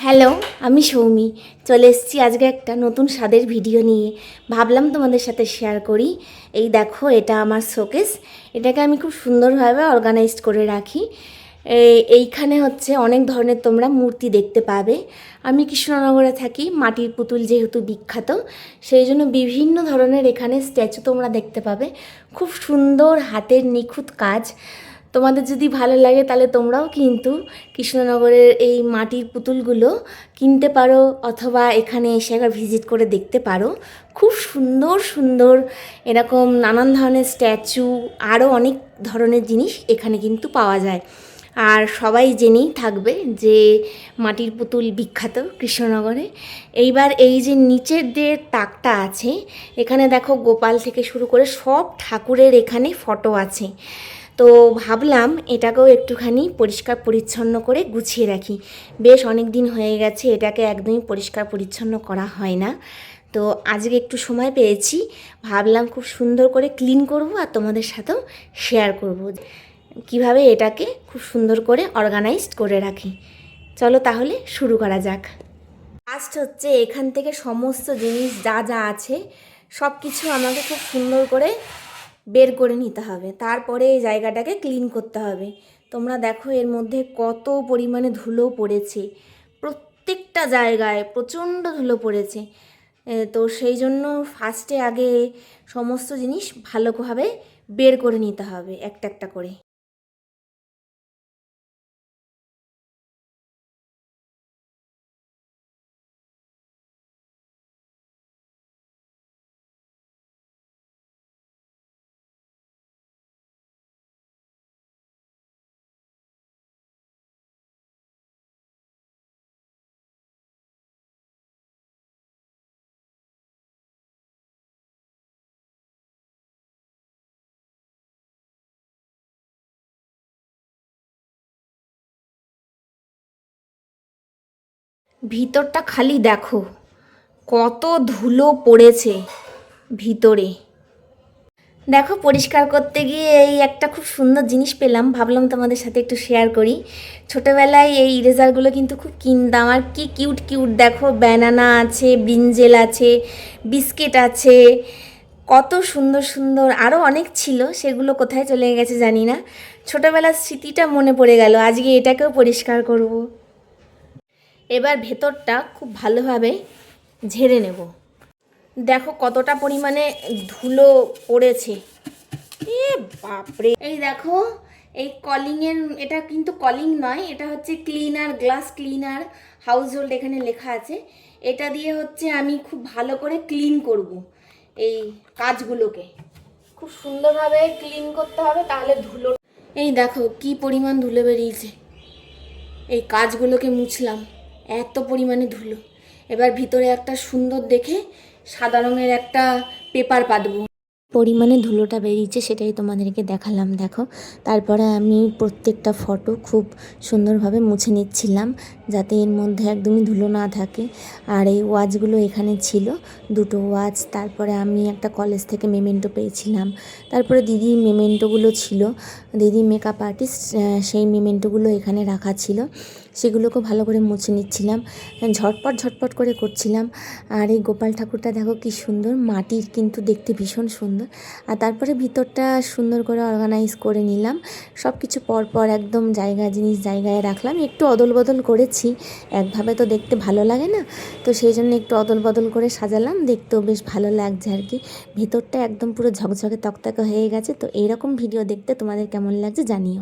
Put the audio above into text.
Hello, আমি সৌমি। চলে এসেছি আজকে একটা নতুন স্বাদের ভিডিও নিয়ে। ভাবলাম তোমাদের সাথে শেয়ার করি। এই দেখো, এটা আমার শোকেস। এটাকে আমি খুব সুন্দরভাবে অর্গানাইজড করে রাখি। এইখানে হচ্ছে অনেক ধরনের তোমরা মূর্তি দেখতে পাবে। আমি কৃষ্ণনগরে থাকি, মাটির পুতুল যেহেতু বিখ্যাত, সেই জন্য বিভিন্ন ধরনের এখানে স্ট্যাচু তোমরা দেখতে পাবে। খুব সুন্দর হাতের নিখুঁত কাজ। তোমাদের যদি ভালো লাগে তাহলে তোমরাও কিন্তু কৃষ্ণনগরের এই মাটির পুতুলগুলো কিনতে পারো, অথবা এখানে এসে একবার ভিজিট করে দেখতে পারো। খুব সুন্দর সুন্দর এরকম নানান ধরনের স্ট্যাচু, আরও অনেক ধরনের জিনিস এখানে কিন্তু পাওয়া যায়। আর সবাই জেনেই থাকবে যে মাটির পুতুল বিখ্যাত কৃষ্ণনগরে। এইবার এই যে নিচের যে তাকটা আছে, এখানে দেখো গোপাল থেকে শুরু করে সব ঠাকুরের এখানে ফটো আছে। তো ভাবলাম এটাকেও একটুখানি পরিষ্কার পরিচ্ছন্ন করে গুছিয়ে রাখি। বেশ অনেক দিন হয়ে গেছে এটাকে একদমই পরিষ্কার পরিচ্ছন্ন করা হয় না। তো আজকে একটু সময় পেয়েছি, ভাবলাম খুব সুন্দর করে ক্লিন করব আর তোমাদের সাথেও শেয়ার করব কিভাবে এটাকে খুব সুন্দর করে অর্গানাইজড করে রাখি। চলো তাহলে শুরু করা যাক। ফার্স্ট হচ্ছে এখান থেকে সমস্ত জিনিস যা যা আছে সব কিছু আমাকে খুব সুন্দর করে বের করে নিতে হবে, তারপরে এই জায়গাটাকে ক্লিন করতে হবে। তোমরা দেখো এর মধ্যে কত পরিমাণে ধুলো পড়েছে, প্রত্যেকটা জায়গায় প্রচণ্ড ধুলো পড়েছে। তো সেই জন্য ফার্স্টে আগে সমস্ত জিনিস ভালোভাবে বের করে নিতে হবে একটা একটা করে। ভিতরটা খালি দেখো কত ধুলো পড়েছে ভিতরে। দেখো পরিষ্কার করতে গিয়ে এই একটা খুব সুন্দর জিনিস পেলাম, ভাবলাম তোমাদের সাথে একটু শেয়ার করি। ছোটোবেলায় এই ইরেজারগুলো কিন্তু খুব কিনতাম, আর কি কিউট কিউট দেখো, ব্যানানা আছে, ব্রিঞ্জেল আছে, বিস্কিট আছে, কত সুন্দর সুন্দর আরও অনেক ছিল, সেগুলো কোথায় চলে গেছে জানি না। ছোটোবেলার স্মৃতিটা মনে পড়ে গেল, আজকে এটাকেও পরিষ্কার করব। এবার ভেতরটা খুব ভালোভাবে ঝেড়ে নেব। দেখো কতটা পরিমাণে ধুলো পড়েছে, এ বাপরে। এই দেখো এই কলিংয়ের, এটা কিন্তু কলিং নয়, এটা হচ্ছে cleaner, glass cleaner house hold এখানে লেখা আছে। এটা দিয়ে হচ্ছে আমি খুব ভালো করে ক্লিন করব এই কাজগুলোকে, খুব সুন্দরভাবে ক্লিন করতে হবে, তাহলে ধুলো। এই দেখো কি পরিমাণ ধুলো বেরিয়েছে, এই কাজগুলোকে মুছলাম, এত পরিমাণে ধুলো। এবার ভিতরে একটা সুন্দর দেখে সাদা রঙের একটা পেপার পাতবো। পরিমাণে ধুলোটা বেরিয়েছে সেটাই তোমাদেরকে দেখালাম। দেখো তারপরে আমি প্রত্যেকটা ফটো খুব সুন্দরভাবে মুছে নিচ্ছিলাম, যাতে এর মধ্যে একদমই ধুলো না থাকে। আর এই ওয়াচগুলো এখানে ছিল, দুটো ওয়াচ। তারপরে আমি একটা কলেজ থেকে মেমেন্টো পেয়েছিলাম। তারপরে দিদির মেমেন্টোগুলো ছিল, দিদি মেকআপ আর্টিস্ট, সেই মেমেন্টোগুলো এখানে রাখা ছিল, সেগুলোকে ভালো করে মুছে নিচ্ছিলাম, ঝটপট ঝটপট করে করছিলাম। আর এই গোপাল ঠাকুরটা দেখো কি সুন্দর, মাটির কিন্তু দেখতে ভীষণ সুন্দর। আর তারপরে ভিতরটা সুন্দর করে অর্গানাইজ করে নিলাম, সব কিছু পরপর একদম জিনিস জায়গায় রাখলাম। একটু অদল বদল করেছি, একভাবে তো দেখতে ভালো লাগে না, তো সেই জন্য একটু অদল বদল করে সাজালাম, দেখতেও বেশ ভালো লাগছে আর কি। ভিতরটা একদম পুরো ঝকঝকে তকতকে হয়ে গেছে। তো এইরকম ভিডিও দেখতে তোমাদের কেমন লাগছে জানিও।